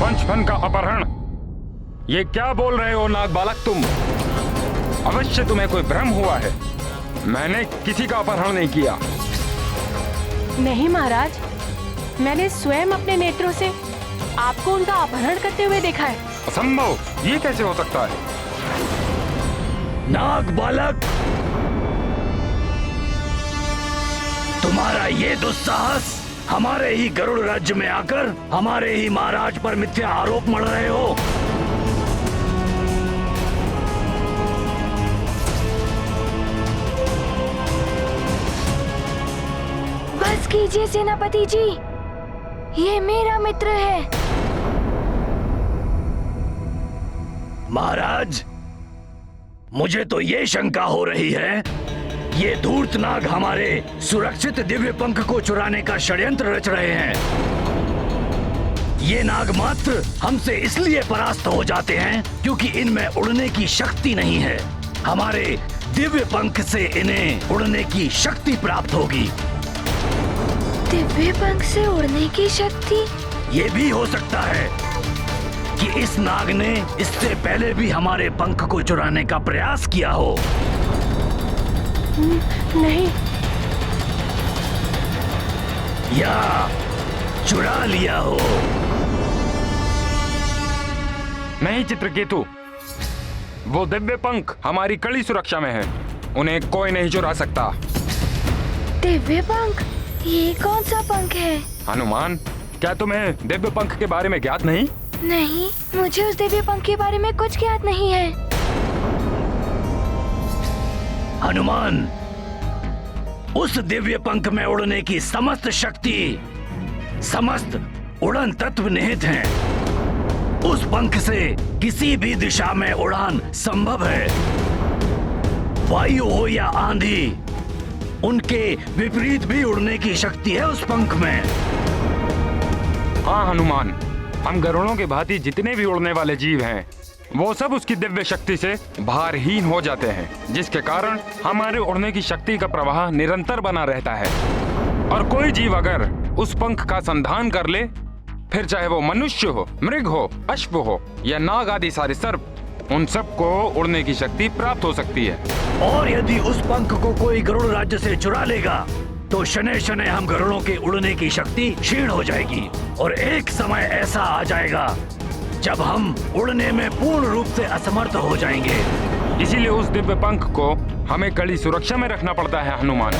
पंचफन का अपहरण? ये क्या बोल रहे हो नाग बालक तुम? अवश्य तुम्हें कोई भ्रम हुआ है। मैंने किसी का अपहरण नहीं किया। नहीं महाराज, मैंने स्वयं अपने नेत्रों से आपको उनका अपहरण करते हुए देखा है। असंभव, ये कैसे हो सकता है? नाग बालक, तुम्हारा ये दुस्साहस हमारे ही गरुड़ राज्य में आकर हमारे ही महाराज पर मिथ्या आरोप मढ़ रहे हो। बस कीजिए सेनापति जी, ये मेरा मित्र है। महाराज, मुझे तो ये शंका हो रही है, ये धूर्त नाग हमारे सुरक्षित दिव्य पंख को चुराने का षड्यंत्र रच रहे हैं। ये नाग मात्र हमसे इसलिए परास्त हो जाते हैं क्योंकि इनमें उड़ने की शक्ति नहीं है। हमारे दिव्य पंख से इन्हें उड़ने की शक्ति प्राप्त होगी। दिव्य पंख से उड़ने की शक्ति? ये भी हो सकता है कि इस नाग ने इससे पहले भी हमारे पंख को चुराने का प्रयास किया हो। नहीं, या चुरा लिया हो। नहीं चित्रकेतु, वो दिव्य पंख हमारी कड़ी सुरक्षा में है, उन्हें कोई नहीं चुरा सकता। दिव्य पंख? ये कौन सा पंख है? हनुमान, क्या तुम्हें दिव्य पंख के बारे में ज्ञात नहीं? नहीं, मुझे उस दिव्य पंख के बारे में कुछ ज्ञात नहीं है। हनुमान, उस दिव्य पंख में उड़ने की समस्त शक्ति, समस्त उड़न तत्व निहित हैं। उस पंख से किसी भी दिशा में उड़ान संभव है। वायु हो या आंधी, उनके विपरीत भी उड़ने की शक्ति है उस पंख में। हाँ हनुमान, हम गरुड़ों के भांति जितने भी उड़ने वाले जीव हैं, वो सब उसकी दिव्य शक्ति से भारहीन हो जाते हैं, जिसके कारण हमारे उड़ने की शक्ति का प्रवाह निरंतर बना रहता है। और कोई जीव अगर उस पंख का संधान कर ले, फिर चाहे वो मनुष्य हो, मृग हो, अश्व हो या नाग आदि सारे सर्प, उन सबको उड़ने की शक्ति प्राप्त हो सकती है। और यदि उस पंख को कोई गरुड़ राज्य से चुरा लेगा तो शनै शनै हम गरुड़ों के उड़ने की शक्ति क्षीण हो जाएगी और एक समय ऐसा आ जाएगा जब हम उड़ने में पूर्ण रूप से असमर्थ हो जाएंगे। इसीलिए उस दिव्य पंख को हमें कड़ी सुरक्षा में रखना पड़ता है हनुमान।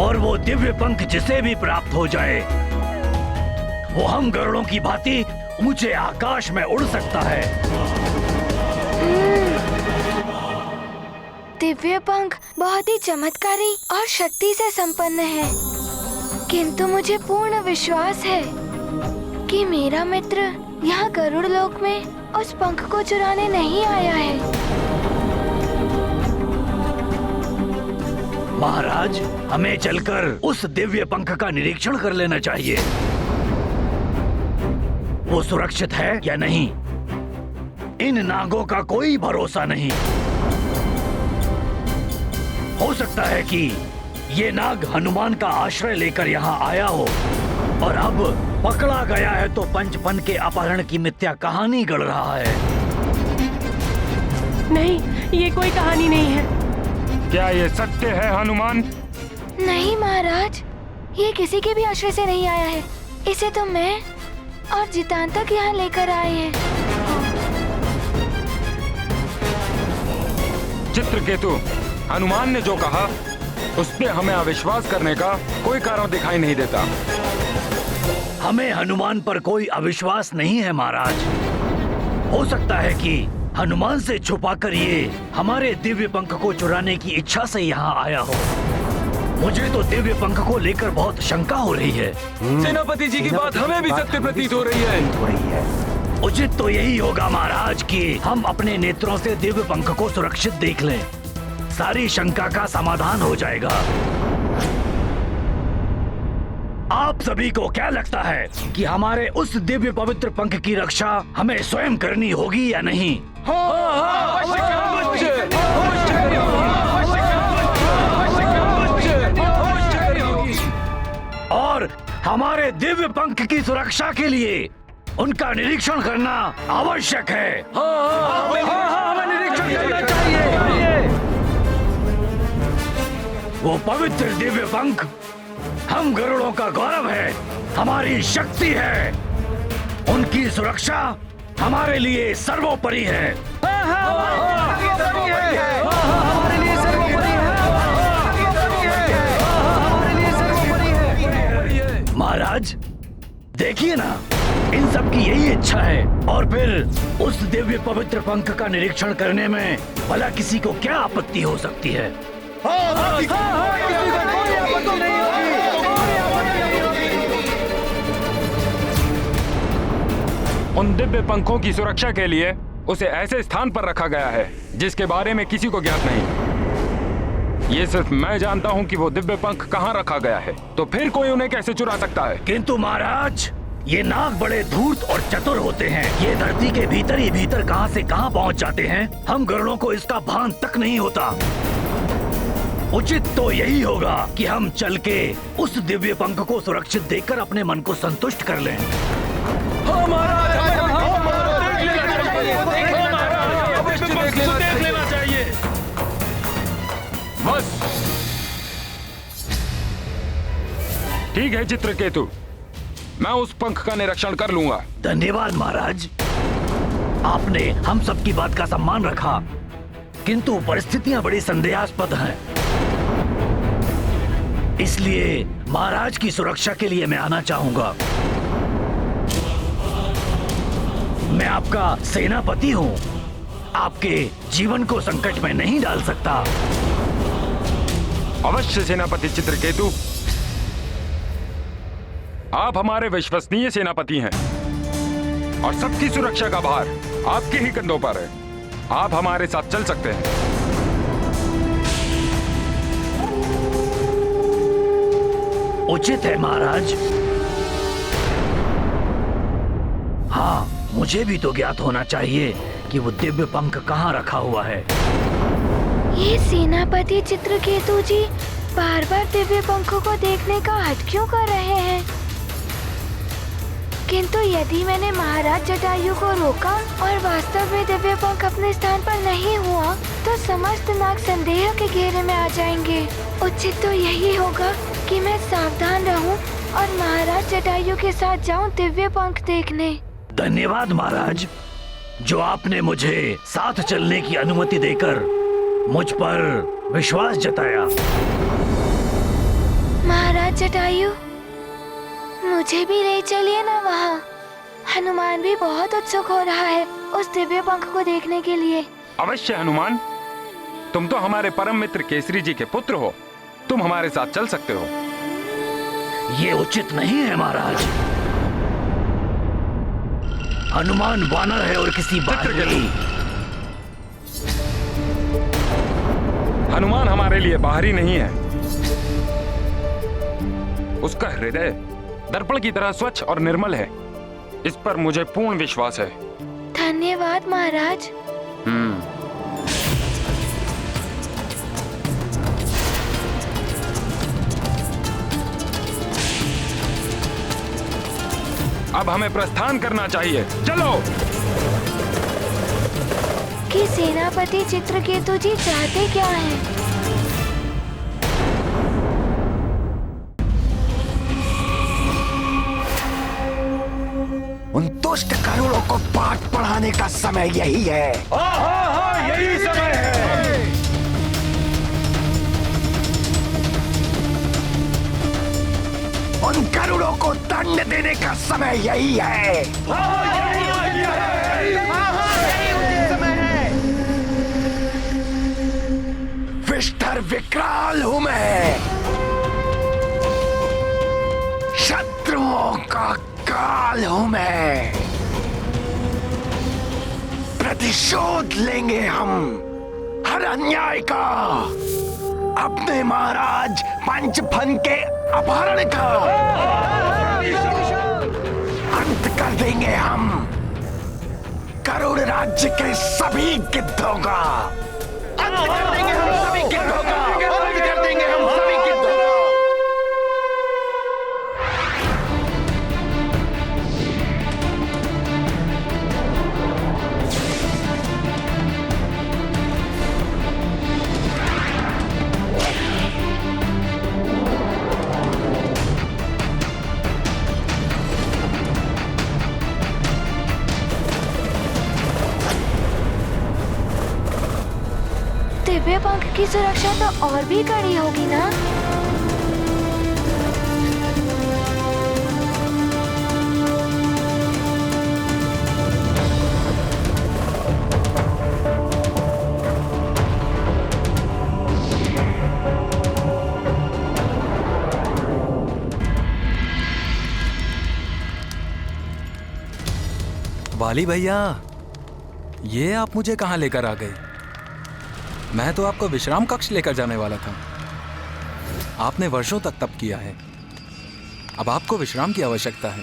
और वो दिव्य पंख जिसे भी प्राप्त हो जाए वो हम गरुड़ों की भांति ऊंचे आकाश में उड़ सकता है। दिव्य पंख बहुत ही चमत्कारी और शक्ति से संपन्न है, किंतु मुझे पूर्ण विश्वास है कि मेरा मित्र यहाँ गरुड़ लोक में उस पंख को चुराने नहीं आया है। महाराज, हमें चलकर उस दिव्य पंख का निरीक्षण कर लेना चाहिए। वो सुरक्षित है या नहीं, इन नागों का कोई भरोसा नहीं। हो सकता है कि ये नाग हनुमान का आश्रय लेकर यहाँ आया हो और अब पकड़ा गया है तो पंचफन के अपहरण की मिथ्या कहानी गढ़ रहा है। नहीं, ये कोई कहानी नहीं है। क्या ये सत्य है हनुमान? नहीं महाराज, ये किसी के भी आश्रय से नहीं आया है। इसे तो मैं और जितांतक यहाँ लेकर आए हैं। चित्रकेतु, हनुमान ने जो कहा उस पे हमें अविश्वास करने का कोई कारण दिखाई नहीं देता। हमें हनुमान पर कोई अविश्वास नहीं है महाराज। हो सकता है कि हनुमान से छुपाकर ये हमारे दिव्य पंख को चुराने की इच्छा से यहाँ आया हो। मुझे तो दिव्य पंख को लेकर बहुत शंका हो रही है। सेनापति जी की बात हमें भी सत्य प्रतीत हो रही है। उचित तो यही होगा महाराज कि हम अपने नेत्रों से दिव्य पंख को सुरक्षित देख लें। सारी शंका का समाधान हो जाएगा। आप सभी को क्या लगता है कि हमारे उस दिव्य पवित्र पंख की रक्षा हमें स्वयं करनी होगी या नहीं? और हमारे दिव्य पंख की सुरक्षा के लिए उनका निरीक्षण करना आवश्यक है। हमें निरीक्षण करना चाहिए। वो पवित्र दिव्य पंख हम गरुड़ों का गौरव है, हमारी शक्ति है। उनकी सुरक्षा हमारे लिए सर्वोपरि है। महाराज, देखिए ना, इन सब की यही इच्छा है। और फिर उस दिव्य पवित्र पंख का निरीक्षण करने में भला किसी को क्या आपत्ति हो सकती है? उन दिव्य पंखों की सुरक्षा के लिए उसे ऐसे स्थान पर रखा गया है जिसके बारे में किसी को ज्ञात नहीं। ये सिर्फ मैं जानता हूँ कि वो दिव्य पंख कहाँ रखा गया है, तो फिर कोई उन्हें कैसे चुरा सकता है? किंतु महाराज, ये नाग बड़े धूर्त और चतुर होते हैं। ये धरती के भीतर ही भीतर कहाँ से कहाँ पहुँच जाते हैं, हम गरुड़ों को इसका भान तक नहीं होता। उचित तो यही होगा कि हम चल के उस दिव्य पंख को सुरक्षित देखकर अपने मन को संतुष्ट कर लें। देख लेना चाहिए। बस ठीक है चित्रकेतु, मैं उस पंख का निरीक्षण कर लूंगा। धन्यवाद महाराज, आपने हम सबकी बात का सम्मान रखा, किंतु परिस्थितियां बड़ी संदेहास्पद हैं। इसलिए महाराज की सुरक्षा के लिए मैं आना चाहूंगा। मैं आपका सेनापति हूँ, आपके जीवन को संकट में नहीं डाल सकता। अवश्य सेनापति चित्रकेतु, आप हमारे विश्वसनीय सेनापति हैं और सबकी सुरक्षा का भार आपके ही कंधों पर है। आप हमारे साथ चल सकते हैं। उचित है महाराज। हाँ, मुझे भी तो ज्ञात होना चाहिए कि वो दिव्य पंख कहाँ रखा हुआ है। ये सेनापति चित्रकेतु जी बार बार दिव्य पंखों को देखने का हट क्यों कर रहे हैं? किंतु यदि मैंने महाराज जटायु को रोका और वास्तव में दिव्य पंख अपने स्थान पर नहीं हुआ तो समस्त नाग संदेह के घेरे में आ जाएंगे। उचित तो यही होगा कि मैं सावधान रहूं और महाराज जटायु के साथ जाऊं दिव्य पंख देखने। धन्यवाद महाराज, जो आपने मुझे साथ चलने की अनुमति देकर मुझ पर विश्वास जताया। महाराज जटायु, मुझे भी ले चलिए ना वहाँ। हनुमान भी बहुत उत्सुक हो रहा है उस दिव्य पंख को देखने के लिए। अवश्य हनुमान, तुम तो हमारे परम मित्र केसरी जी के पुत्र हो, तुम हमारे साथ चल सकते हो। ये उचित नहीं है महाराज। हनुमान वानर है और किसी बाहरी। हनुमान हमारे लिए बाहरी नहीं है। उसका हृदय दर्पण की तरह स्वच्छ और निर्मल है। इस पर मुझे पूर्ण विश्वास है। धन्यवाद महाराज। अब हमें प्रस्थान करना चाहिए, चलो। कि सेनापति चित्रकेतु जी चाहते क्या हैं? उन दुष्ट गरुड़ों को पाठ पढ़ाने का समय यही है। हाँ, यही समय है। उन गरुड़ों को दंड देने का समय यही है। विष्ठर विकराल हूं मैं, शत्रुओं का काल हूं मैं। प्रतिशोध लेंगे हम हर अन्याय का, अपने महाराज पंचफन के अपहरण का अंत कर देंगे हम गरुड़ राज्य के सभी गिद्धों का। अंत कर देंगे हम सभी गिद्धों का। अंत कर देंगे हम सभी गिद्धों का। दिव्य पंख की सुरक्षा तो और भी कड़ी होगी ना? वाली भैया, ये आप मुझे कहाँ लेकर आ गए? मैं तो आपको विश्राम कक्ष लेकर जाने वाला था। आपने वर्षों तक तप किया है, अब आपको विश्राम की आवश्यकता है।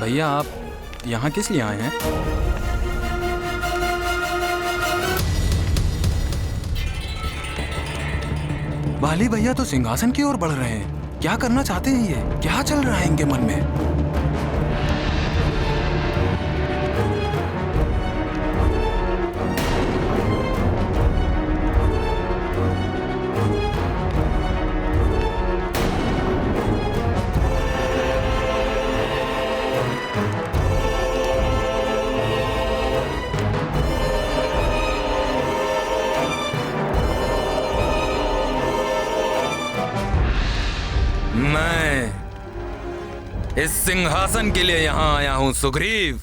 भैया, आप यहाँ किस लिए आए हैं? वाली भैया तो सिंहासन की ओर बढ़ रहे हैं। क्या करना चाहते हैं ये? क्या चल रहा है इनके मन में? मैं इस सिंहासन के लिए यहाँ आया हूँ सुग्रीव।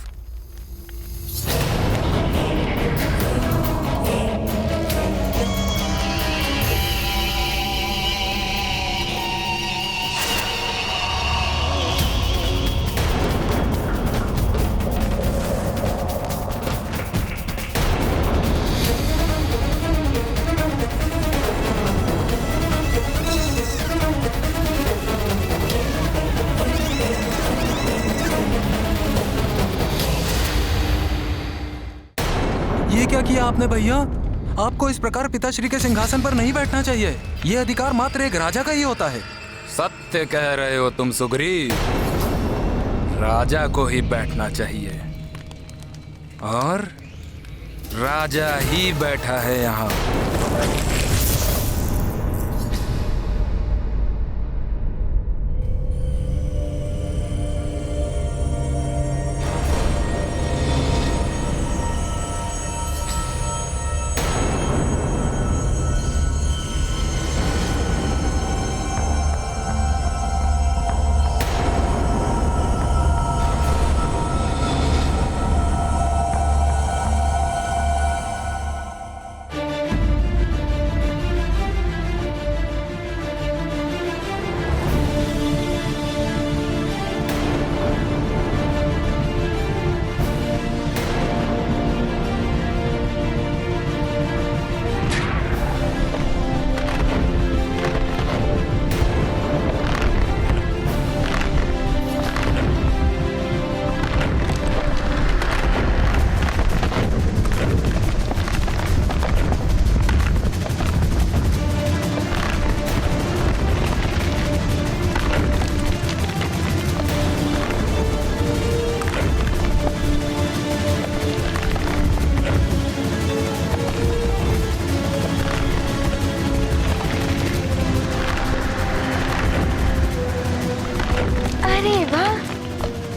किया आपने भैया। आपको इस प्रकार पिताश्री के सिंहासन पर नहीं बैठना चाहिए। ये अधिकार मात्र एक राजा का ही होता है। सत्य कह रहे हो तुम सुग्रीव। राजा को ही बैठना चाहिए और राजा ही बैठा है यहाँ।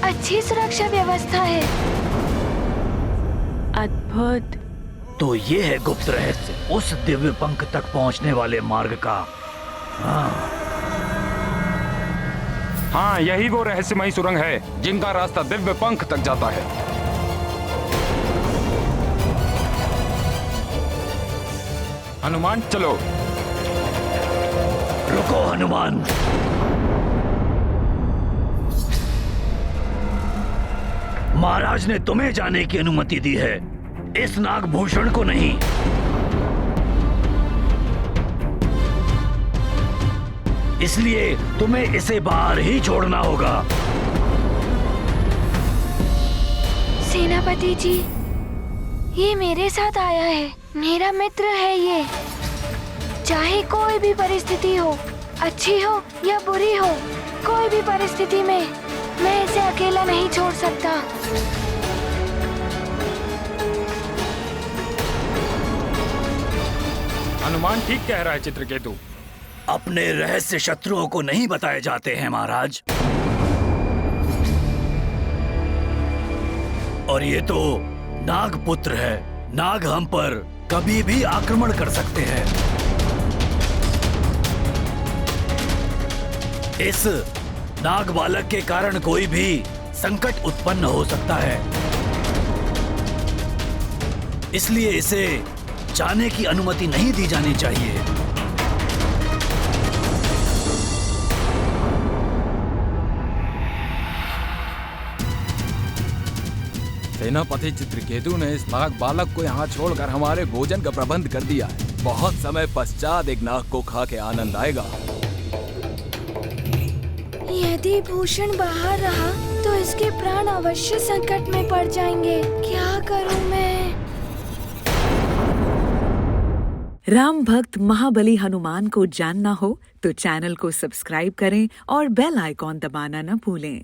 अच्छी सुरक्षा व्यवस्था है। अद्भुत। तो ये है गुप्त रहस्य उस दिव्य पंख तक पहुंचने वाले मार्ग का। हाँ, यही वो रहस्यमयी सुरंग है जिनका रास्ता दिव्य पंख तक जाता है। हनुमान चलो। रुको हनुमान। महाराज ने तुम्हें जाने की अनुमति दी है, इस नागभूषण को नहीं। इसलिए तुम्हें इसे बाहर ही छोड़ना होगा। सेनापति जी, ये मेरे साथ आया है, मेरा मित्र है ये। चाहे कोई भी परिस्थिति हो, अच्छी हो या बुरी हो, कोई भी परिस्थिति में मैं इसे अकेला नहीं छोड़ सकता। हनुमान ठीक कह रहा है चित्रकेतु। अपने रहस्य शत्रुओं को नहीं बताए जाते हैं महाराज। और ये तो नागपुत्र है, नाग हम पर कभी भी आक्रमण कर सकते हैं। इस नाग बालक के कारण कोई भी संकट उत्पन्न हो सकता है, इसलिए इसे जाने की अनुमति नहीं दी जानी चाहिए। सेनापति चित्रकेतु ने इस नाग बालक को यहाँ छोड़कर हमारे भोजन का प्रबंध कर दिया है। बहुत समय पश्चात एक नाग को खा के आनंद आएगा। यदि भूषण बाहर रहा तो इसके प्राण अवश्य संकट में पड़ जाएंगे। क्या करूं मैं? राम भक्त महाबली हनुमान को जानना हो तो चैनल को सब्सक्राइब करें और बेल आइकॉन दबाना न भूलें।